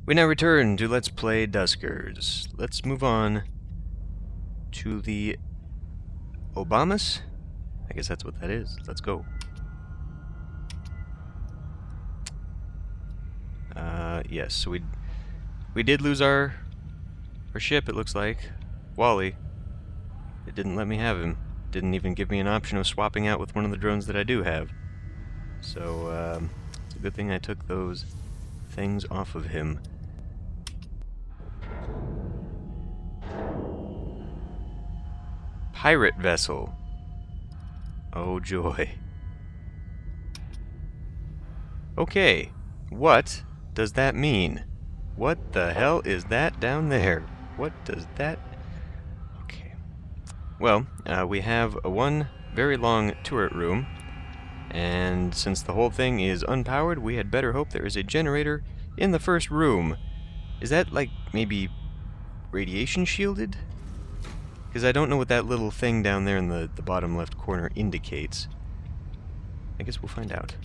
We now return to Let's Play Duskers. Let's move on to the Obamas? I guess that's what that is. Let's go. Yes, so we did lose our ship, it looks like. Wally. It didn't let me have him. Didn't even give me an option of swapping out with one of the drones that I do have. So, it's a good thing I took those things off of him. Pirate vessel. Oh joy. Okay, what does that mean? What the hell is that down there? What does that... Okay. Well, we have one very long turret room, and since the whole thing is unpowered, we had better hope there is a generator in the first room. Is that, like, maybe radiation shielded? Because I don't know what that little thing down there in the bottom left corner indicates. I guess we'll find out.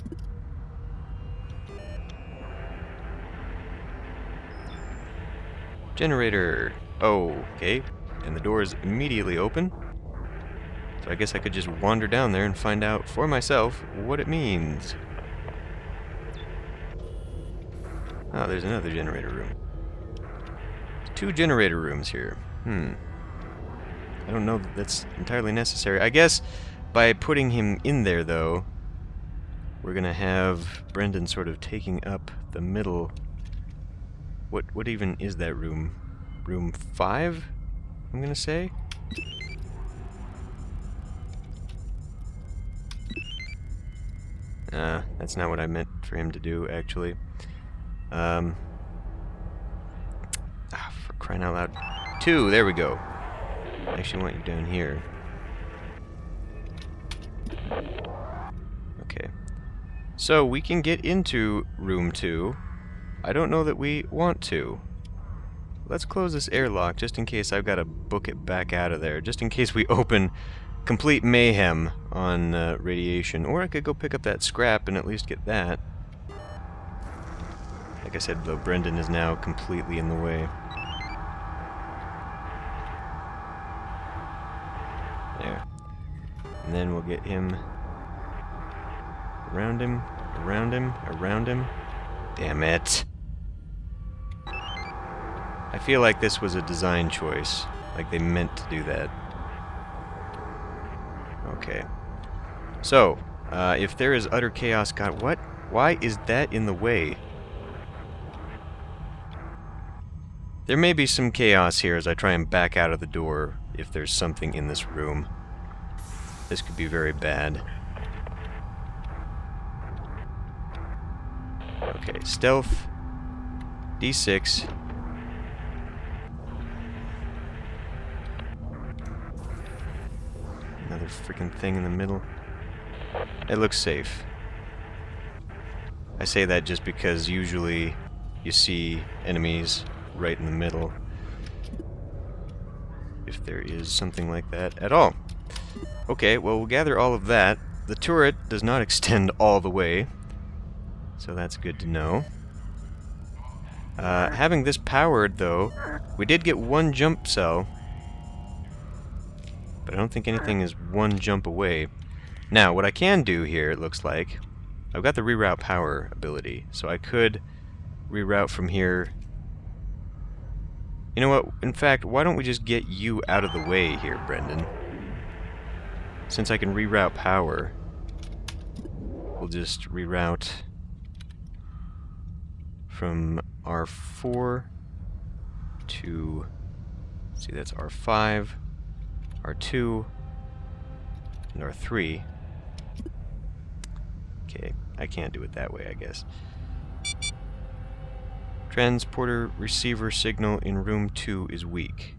Generator. Oh, okay. And the door is immediately open. So I guess I could just wander down there and find out for myself what it means. Oh, there's another generator room. Two generator rooms here. I don't know that that's entirely necessary. I guess by putting him in there, though, we're gonna have Brendan sort of taking up the middle. What even is that room? Room 5? I'm gonna say? That's not what I meant for him to do, actually. For crying out loud. 2, there we go. I actually want you down here. Okay. So, we can get into room 2. I don't know that we want to. Let's close this airlock just in case I've got to book it back out of there. Just in case we open complete mayhem on radiation. Or I could go pick up that scrap and at least get that. Like I said, though, Brendan is now completely in the way. There. And then we'll get him around him, around him, around him. Damn it. I feel like this was a design choice. Like they meant to do that. Okay. So, if there is utter chaos, God, what? Why is that in the way? There may be some chaos here as I try and back out of the door if there's something in this room. This could be very bad. Okay, stealth. D6. Another freaking thing in the middle. It looks safe. I say that just because usually you see enemies right in the middle. If there is something like that at all. Okay, well, we'll gather all of that. The turret does not extend all the way, so that's good to know. Having this powered, though, we did get one jump cell, but I don't think anything is one jump away. Now, what I can do here, it looks like, I've got the reroute power ability, so I could reroute from here. You know what? In fact, why don't we just get you out of the way here, Brendan? Since I can reroute power, we'll just reroute from R4 to, let's see, that's R5, R2, and R3. Okay, I can't do it that way, I guess. Transporter receiver signal in room 2 is weak.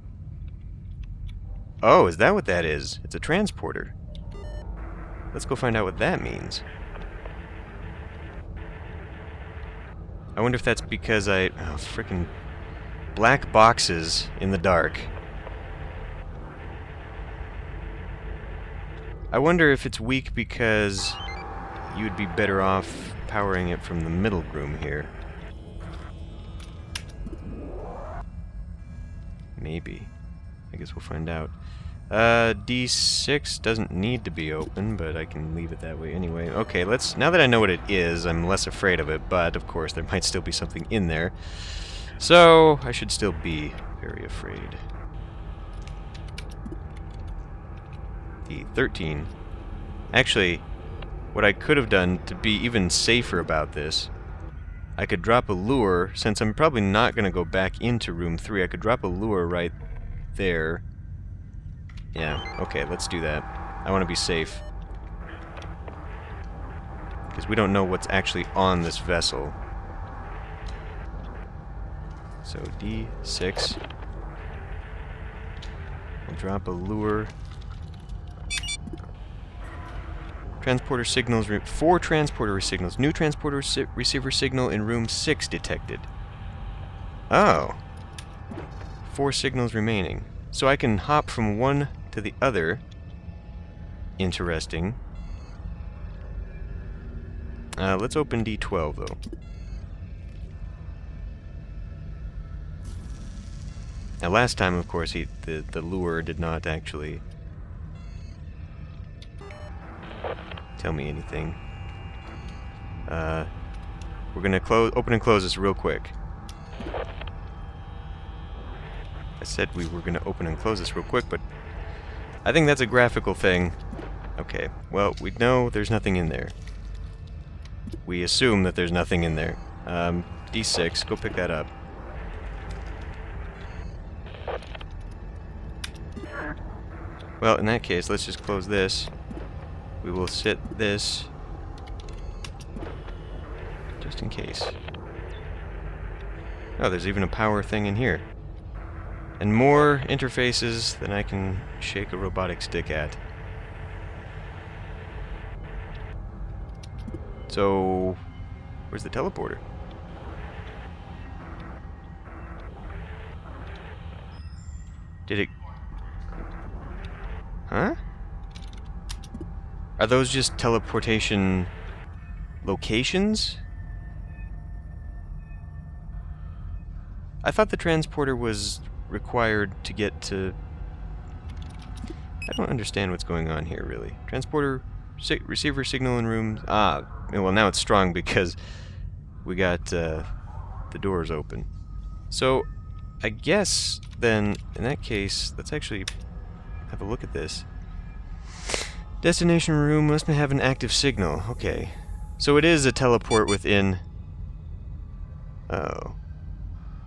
Oh, is that what that is? It's a transporter. Let's go find out what that means. I wonder if that's because oh, frickin' black boxes in the dark. I wonder if it's weak because you'd be better off powering it from the middle room here. Maybe. I guess we'll find out. D6 doesn't need to be open, but I can leave it that way anyway. Okay, let's... Now that I know what it is, I'm less afraid of it, but, of course, there might still be something in there. So, I should still be very afraid. D13. Actually, what I could have done to be even safer about this, I could drop a lure, since I'm probably not going to go back into room 3, I could drop a lure right there. Yeah, okay, let's do that. I want to be safe. Because we don't know what's actually on this vessel. So, D6. We'll drop a lure. Transporter signals, 4 transporter signals. New transporter receiver signal in room 6 detected. Oh. 4 signals remaining. So I can hop from one to the other. Interesting. Let's open D12, though. Now, last time, of course, the lure did not actually tell me anything. We're gonna open and close this real quick. I said we were gonna open and close this real quick, but I think that's a graphical thing. Okay, well, we know there's nothing in there. We assume that there's nothing in there. D6, go pick that up. Well, in that case, let's just close this. We will sit this just in case. Oh, there's even a power thing in here. And more interfaces than I can shake a robotic stick at. So, where's the teleporter? Did it... Huh? Are those just teleportation locations? I thought the transporter was required to get to... I don't understand what's going on here, really. Transporter, receiver signal in room... Ah, well, now it's strong because we got the doors open. So, I guess, then, in that case, let's actually have a look at this. Destination room must have an active signal. Okay. So it is a teleport within... Oh.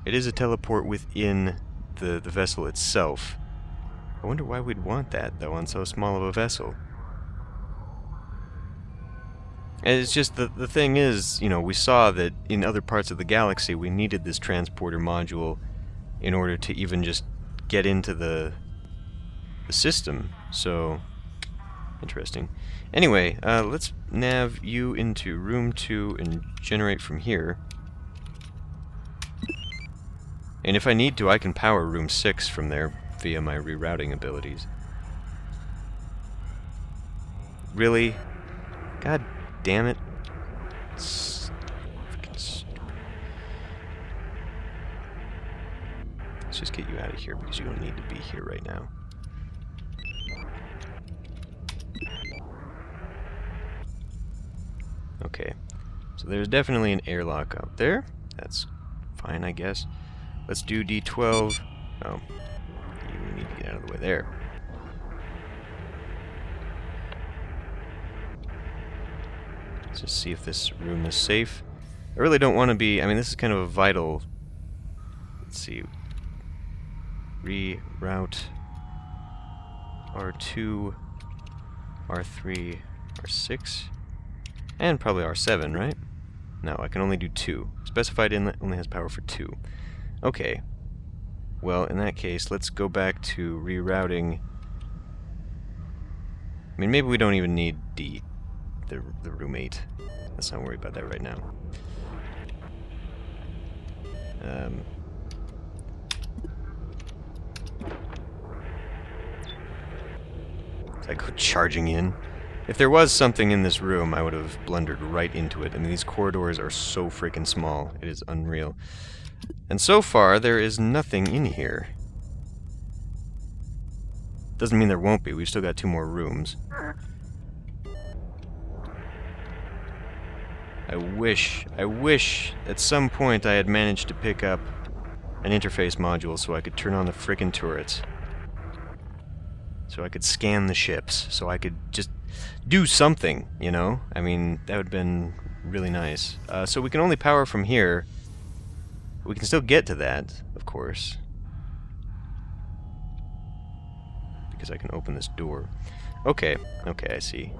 It is a teleport within the vessel itself. I wonder why we'd want that, though, on so small of a vessel. And it's just the thing is, you know, we saw that in other parts of the galaxy we needed this transporter module in order to even just get into the system. So, interesting. Anyway, let's nav you into room 2 and generate from here. And if I need to, I can power room 6 from there via my rerouting abilities. Really? God damn it. Freaking stupid. Let's just get you out of here because you don't need to be here right now. Okay. So there's definitely an airlock out there. That's fine, I guess. Let's do D12. Oh. You need to get out of the way there. Let's just see if this room is safe. I really don't want to be... I mean, this is kind of a vital... Let's see. Reroute R2, R3, R6, and probably R7, right? No, I can only do 2. Specified inlet only has power for 2. Okay. Well, in that case, let's go back to rerouting. I mean, maybe we don't even need the room 8. Let's not worry about that right now. As I go charging in. If there was something in this room, I would have blundered right into it. I mean, these corridors are so freaking small. It is unreal. And so far, there is nothing in here. doesn't mean there won't be. We've still got 2 more rooms. I wish at some point I had managed to pick up an interface module so I could turn on the frickin' turrets. So I could scan the ships. So I could just do something, you know? I mean, that would have been really nice. So we can only power from here. We can still get to that, of course. Because I can open this door. Okay, I see.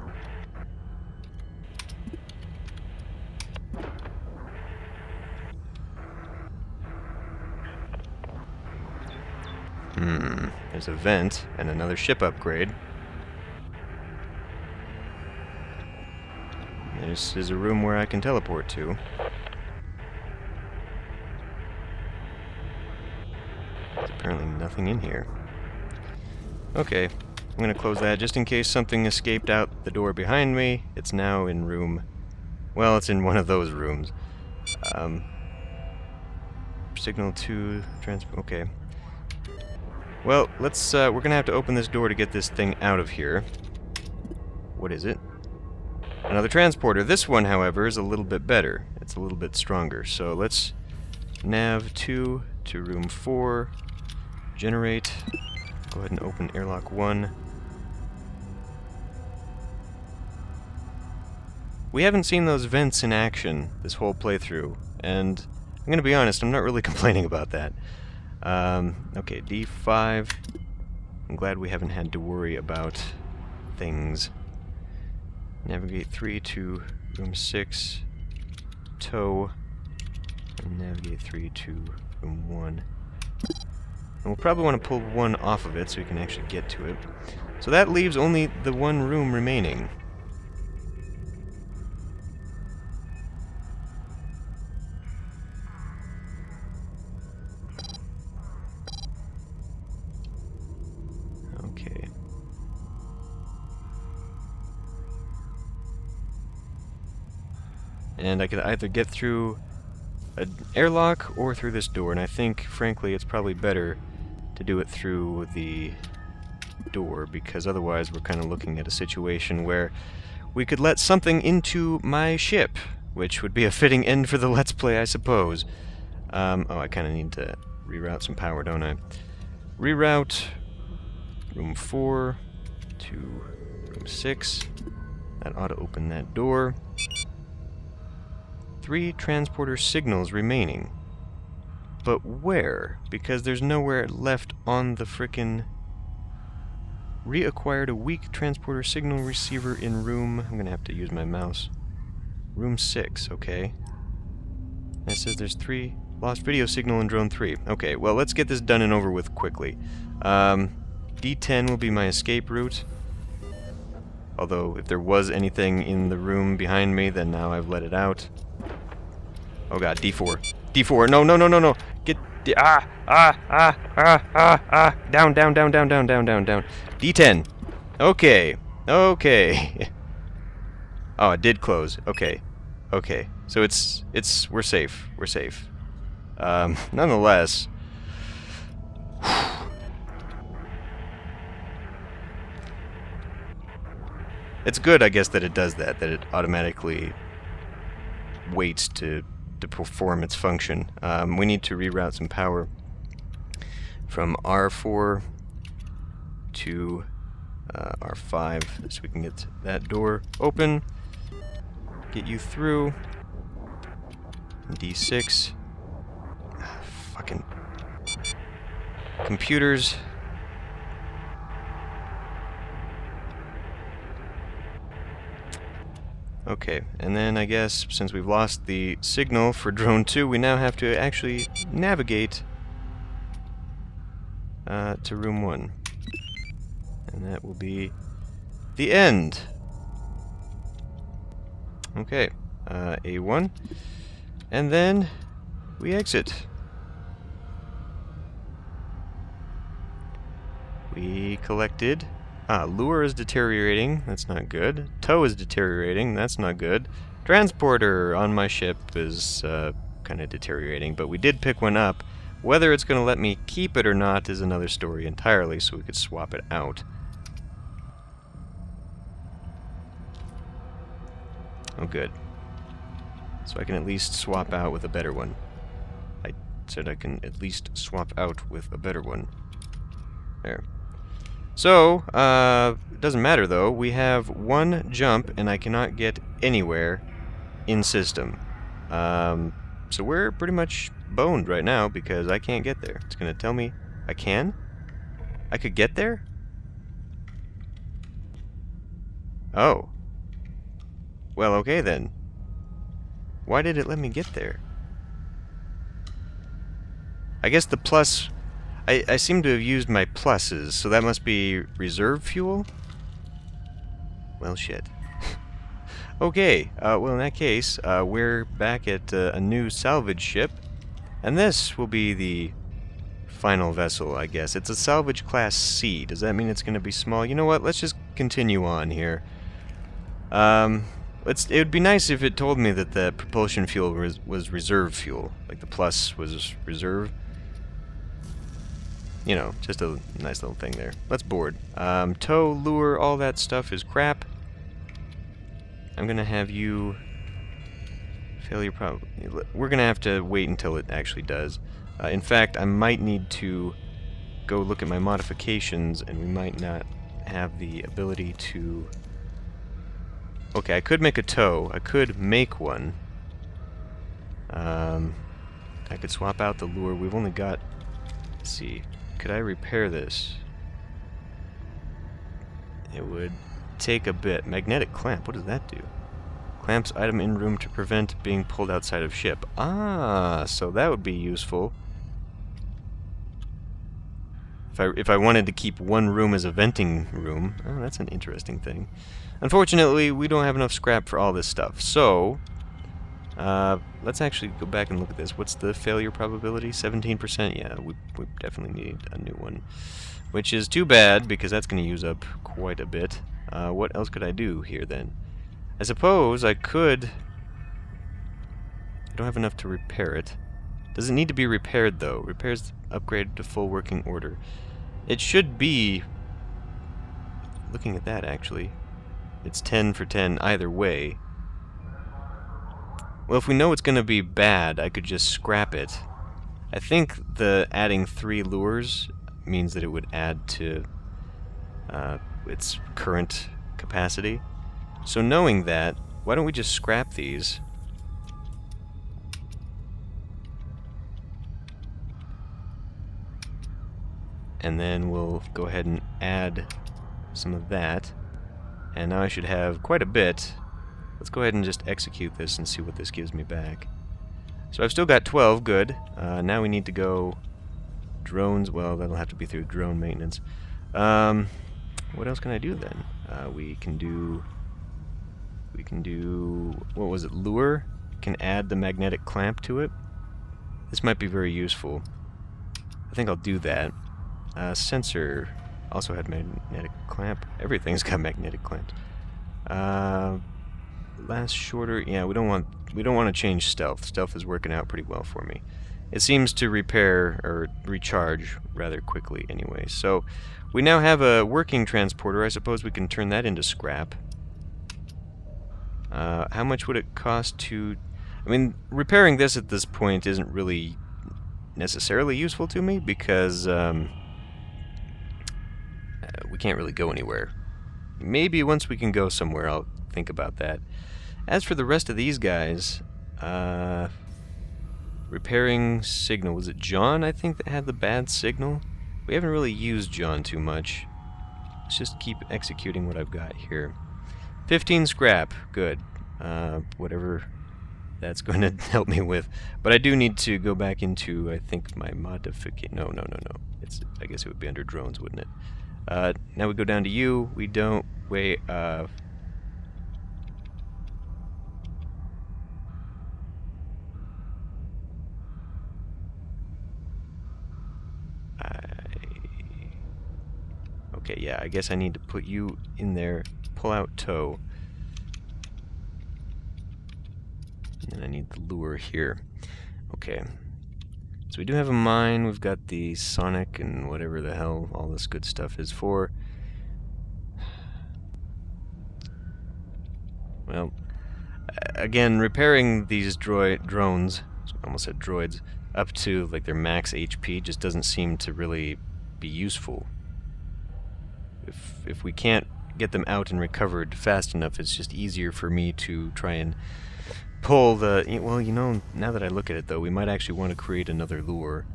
There's a vent and another ship upgrade. This is a room where I can teleport to. There's apparently nothing in here. Okay, I'm gonna close that just in case something escaped out the door behind me. It's now in room... Well, it's in one of those rooms. Signal to... Okay. Well, let's, we're gonna have to open this door to get this thing out of here. What is it? Another transporter. This one, however, is a little bit better. It's a little bit stronger. So let's nav 2 to room 4. Generate. Go ahead and open airlock 1. We haven't seen those vents in action this whole playthrough, and I'm gonna be honest, I'm not really complaining about that. Okay, D5. I'm glad we haven't had to worry about things. Navigate 3 to room 6. Tow. And navigate 3 to room 1. And we'll probably want to pull 1 off of it so we can actually get to it. So that leaves only the 1 room remaining. Okay. And I could either get through an airlock or through this door, and I think, frankly, it's probably better to do it through the door, because otherwise we're kind of looking at a situation where we could let something into my ship, which would be a fitting end for the Let's Play, I suppose. Oh, I kind of need to reroute some power, don't I? Reroute room 4 to room 6. That ought to open that door. 3 transporter signals remaining. But where? Because there's nowhere left on the frickin'... Reacquired a weak transporter signal receiver in room... I'm gonna have to use my mouse. Room 6, okay. That says there's 3... Lost video signal in drone 3. Okay, well, let's get this done and over with quickly. D10 will be my escape route. Although, if there was anything in the room behind me, then now I've let it out. Oh god, D4. D4, no, no, no, no, no! Get... Down, down, down, down, down, down, down, down. D10. Okay. Okay. Oh, it did close. Okay. Okay. So we're safe. We're safe. Nonetheless... It's good, I guess, that it does that it automatically waits to perform its function. We need to reroute some power from R4 to R5 so we can get that door open, get you through. D6. Fucking computers. Okay, and then I guess since we've lost the signal for drone 2, we now have to actually navigate to room 1. And that will be the end. Okay, A1. And then we exit. We collected... lure is deteriorating. That's not good. Tow is deteriorating. That's not good. Transporter on my ship is kind of deteriorating, but we did pick one up. Whether it's going to let me keep it or not is another story entirely, so we could swap it out. Oh, good. So I can at least swap out with a better one. I said I can at least swap out with a better one. There. So, it doesn't matter though. We have one jump and I cannot get anywhere in system. So we're pretty much boned right now because I can't get there. It's gonna tell me I can? I could get there? Oh. Well, okay then. Why did it let me get there? I guess the plus... I seem to have used my pluses, so that must be reserve fuel? Well, shit. Okay, well in that case, we're back at a new salvage ship. And this will be the final vessel, I guess. It's a salvage class C. Does that mean it's going to be small? You know what? Let's just continue on here. It would be nice if it told me that the propulsion fuel was reserve fuel. Like the plus was reserve. You know, just a nice little thing there. Let's board. Tow, lure, all that stuff is crap. I'm going to have you... Failure probably... We're going to have to wait until it actually does. In fact, I might need to go look at my modifications, and we might not have the ability to... Okay, I could make a tow. I could make one. I could swap out the lure. We've only got... Let's see. Could I repair this? It would take a bit. Magnetic clamp. What does that do? Clamps item in room to prevent being pulled outside of ship. Ah, so that would be useful. If I wanted to keep one room as a venting room. Oh, that's an interesting thing. Unfortunately, we don't have enough scrap for all this stuff. So, let's actually go back and look at this. What's the failure probability? 17%? Yeah, we definitely need a new one. Which is too bad, because that's going to use up quite a bit. What else could I do here, then? I suppose I could... I don't have enough to repair it. Does it need to be repaired, though? Repairs upgraded to full working order. It should be... Looking at that, actually. It's 10 for 10 either way. Well, if we know it's going to be bad, I could just scrap it. I think the adding 3 lures means that it would add to its current capacity. So knowing that, why don't we just scrap these? And then we'll go ahead and add some of that. And now I should have quite a bit. Let's go ahead and just execute this and see what this gives me back. So I've still got 12, good. Now we need to go drones. Well, that'll have to be through drone maintenance. What else can I do then? We can do, what was it, lure? Can add the magnetic clamp to it. This might be very useful. I think I'll do that. Sensor also had magnetic clamp. Everything's got magnetic clamps. Last shorter. Yeah, we don't want to change stealth. Stealth is working out pretty well for me. It seems to repair or recharge rather quickly anyway. So we now have a working transporter. I suppose we can turn that into scrap. How much would it cost to... I mean, repairing this at this point isn't really necessarily useful to me because we can't really go anywhere. Maybe once we can go somewhere I'll think about that. As for the rest of these guys, repairing signal. Was it John, I think, that had the bad signal? We haven't really used John too much. Let's just keep executing what I've got here. 15 scrap. Good. Whatever that's going to help me with. But I do need to go back into, I think, my modification. No. It's, I guess it would be under drones, wouldn't it? Now we go down to you. We don't... Wait, okay, yeah, I guess I need to put you in there. Pull out tow. And then I need the lure here. Okay. So we do have a mine. We've got the sonic and whatever the hell all this good stuff is for. Well, again, repairing these drones, I almost said droids, up to like their max HP just doesn't seem to really be useful. If we can't get them out and recovered fast enough, it's just easier for me to try and pull the... Well, you know, now that I look at it, though, we might actually want to create another lure.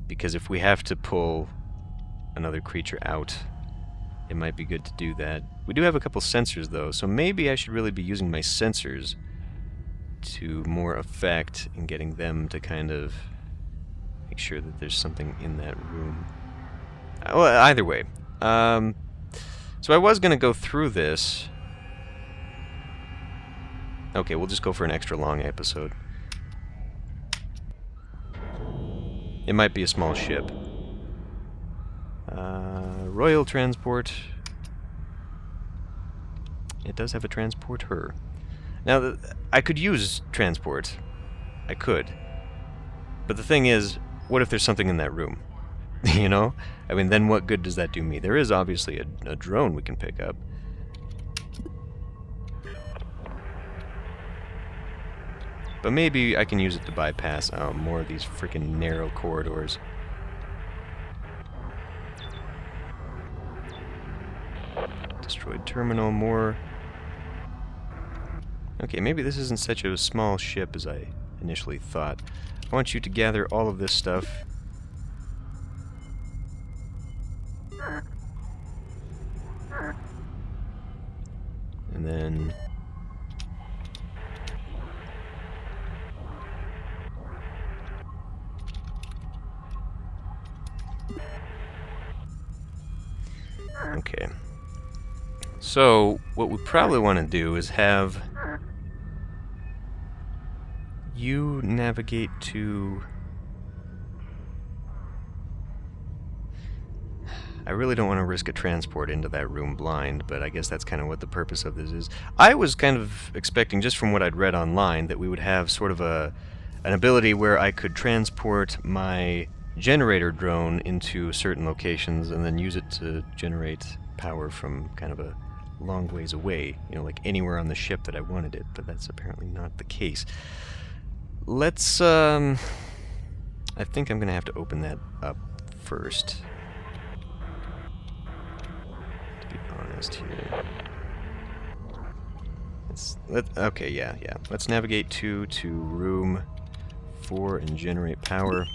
Because if we have to pull another creature out, it might be good to do that. We do have a couple sensors, though, so maybe I should really be using my sensors to more effect in getting them to kind of make sure that there's something in that room. Well, either way. So I was going to go through this. Okay, we'll just go for an extra long episode. It might be a small ship. Royal Transport. It does have a transporter. Now, I could use transport. I could. But the thing is, what if there's something in that room? You know? I mean, then what good does that do me? There is obviously a drone we can pick up. But maybe I can use it to bypass more of these freaking narrow corridors. Destroyed terminal, more. Okay, maybe this isn't such a small ship as I initially thought. I want you to gather all of this stuff. And then... Okay. So, what we probably want to do is have you navigate to... I really don't want to risk a transport into that room blind, but I guess that's kind of what the purpose of this is. I was kind of expecting, just from what I'd read online, that we would have sort of an ability where I could transport my generator drone into certain locations and then use it to generate power from kind of a long ways away, you know, like anywhere on the ship that I wanted it, but that's apparently not the case. Let's, I think I'm going to have to open that up first. To be honest here. Okay, yeah. Let's navigate to room 4 and generate power.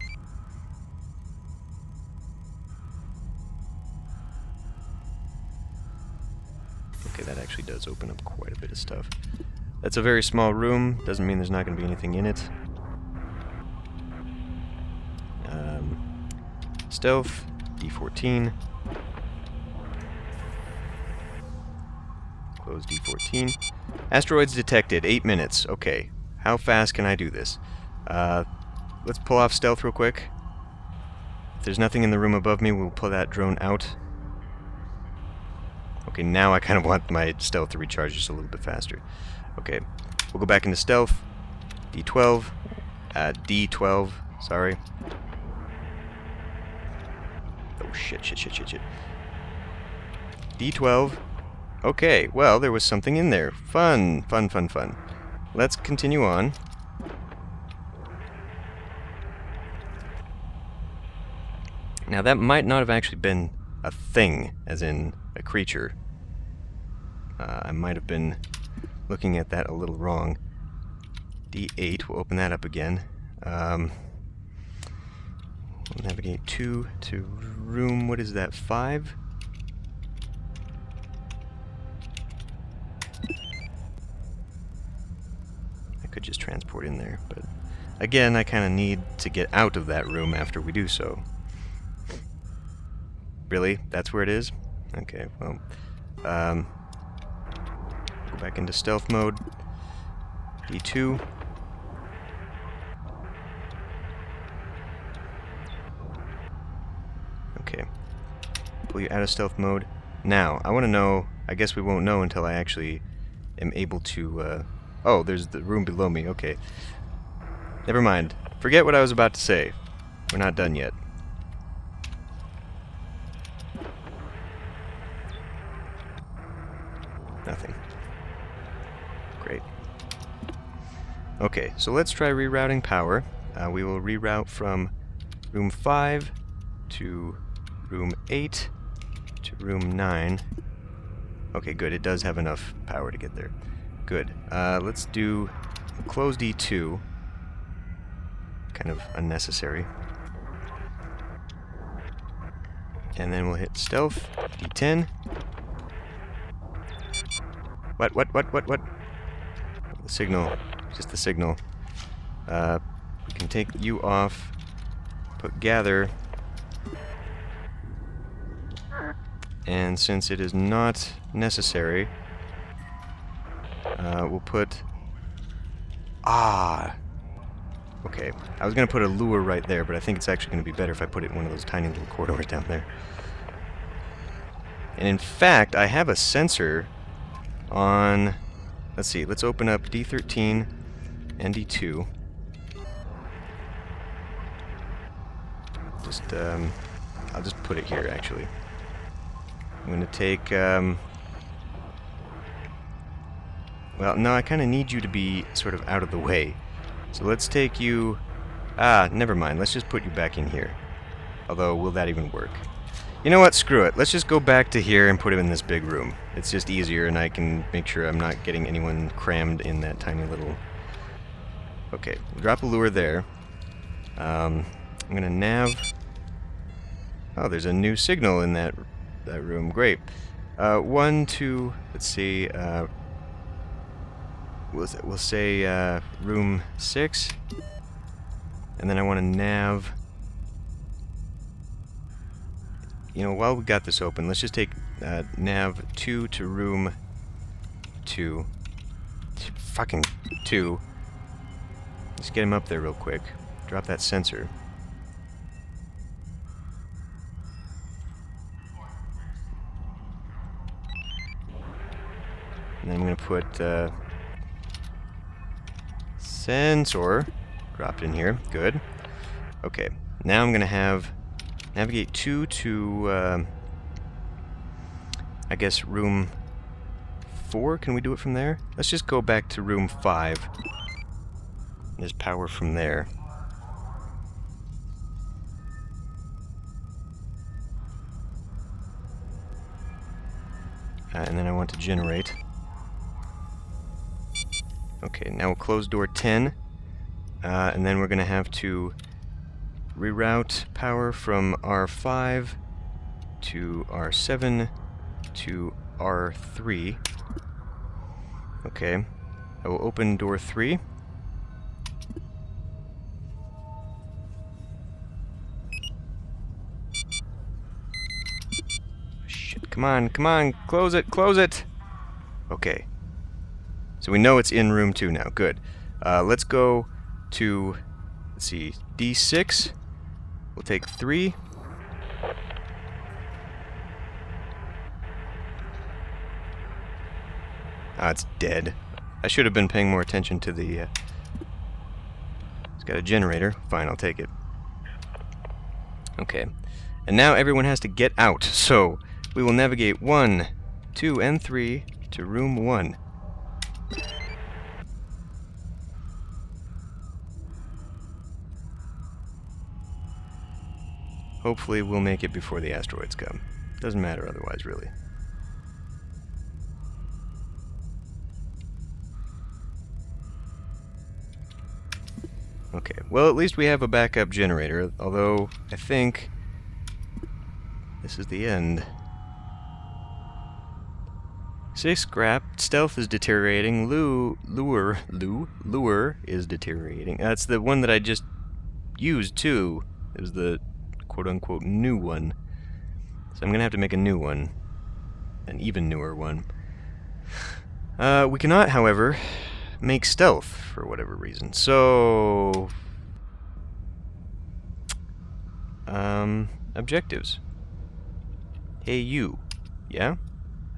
Okay, that actually does open up quite a bit of stuff. That's a very small room. Doesn't mean there's not going to be anything in it. Stealth, D14. Close D14. Asteroids detected, 8 minutes. Okay, how fast can I do this? Let's pull off stealth real quick. If there's nothing in the room above me, we'll pull that drone out. Okay, now I kind of want my stealth to recharge just a little bit faster. Okay, we'll go back into stealth. D12. D12, sorry. Oh, shit. D12. Okay, well, there was something in there. Fun. Let's continue on. Now, that might not have actually been a thing, as in a creature. I might have been looking at that a little wrong. D8, we'll open that up again. We'll navigate 2 to room, what is that, 5? I could just transport in there, but again, I kind of need to get out of that room after we do so. Really? That's where it is? Okay, well, go back into stealth mode. D2. Okay. Pull you out of stealth mode. Now, I want to know, I guess we won't know until I actually am able to, oh, there's the room below me, okay. Never mind. Forget what I was about to say. We're not done yet. Nothing. Great. Okay, so let's try rerouting power. We will reroute from room 5 to room 8 to room 9. Okay, good. It does have enough power to get there. Good. Let's do close D2. Kind of unnecessary. And then we'll hit stealth, D10. What? The signal. Just the signal. We can take you off. Put gather. And since it is not necessary, we'll put... Okay, I was going to put a lure right there, but I think it's actually going to be better if I put it in one of those tiny little corridors down there. And in fact, I have a sensor on... Let's see, let's open up D13 and D2. I'll just put it here, actually. I'm going to take... Well, no, I kind of need you to be sort of out of the way. So let's take you... never mind. Let's just put you back in here. Although, will that even work? You know what? Screw it. Let's just go back to here and put him in this big room. It's just easier, and I can make sure I'm not getting anyone crammed in that tiny little... Okay, drop a lure there. I'm going to nav... Oh, there's a new signal in that room. Great. 1, 2... Let's see... We'll say room 6, and then I want to nav. You know, while we got this open, let's just take nav 2 to room 2. Fucking 2. Let's get him up there real quick. Drop that sensor. And then I'm going to put... sensor dropped in here. Good. Okay. Now I'm going to have navigate 2 to, I guess, room 4. Can we do it from there? Let's just go back to room 5. There's power from there. And then I want to generate. Okay, now we'll close door 10, and then we're going to have to reroute power from R5 to R7 to R3. Okay, I will open door 3. Shit, come on, close it! Okay. So we know it's in room 2 now. Good. Let's go to, let's see, D6. We'll take 3. It's dead. I should have been paying more attention to the... It's got a generator. Fine, I'll take it. Okay. And now everyone has to get out. So we will navigate 1, 2, and 3 to room 1. Hopefully we'll make it before the asteroids come. Doesn't matter otherwise, really. Okay, well at least we have a backup generator, although I think this is the end. 6 scrap, stealth is deteriorating, lure is deteriorating. That's the one that I just used too. It was the quote-unquote new one. So I'm gonna have to make a new one. An even newer one. We cannot, however, make stealth for whatever reason. So... objectives. Hey you. Yeah?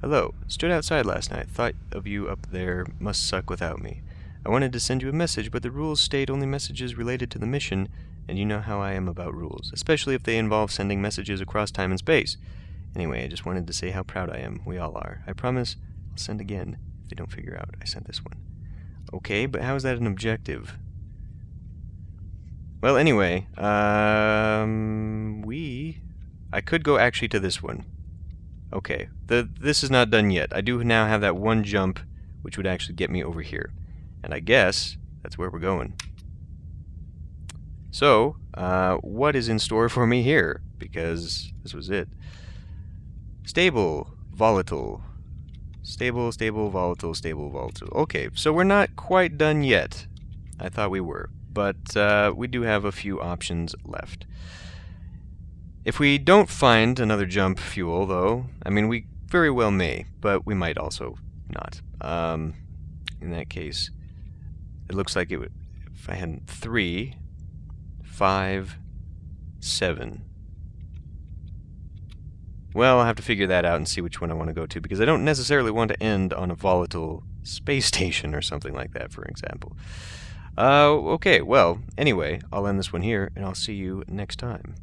Hello. Stood outside last night. Thought of you up there. Must suck without me. I wanted to send you a message, but the rules state only messages related to the mission, and you know how I am about rules, especially if they involve sending messages across time and space. Anyway, I just wanted to say how proud I am. We all are. I promise I'll send again if they don't figure out I sent this one. Okay, but how is that an objective? Well, anyway, I could go actually to this one. Okay, this is not done yet. I do now have that one jump, which would actually get me over here. And I guess that's where we're going. So, what is in store for me here? Because this was it. Stable, volatile. Stable, stable, volatile, stable, volatile. Okay, so we're not quite done yet. I thought we were. But we do have a few options left. If we don't find another jump fuel, though, I mean, we very well may, but we might also not. In that case, it looks like it would, if I had 3, 5, 7. Well, I'll have to figure that out and see which one I want to go to, because I don't necessarily want to end on a volatile space station or something like that, for example. Okay, well, anyway, I'll end this one here, and I'll see you next time.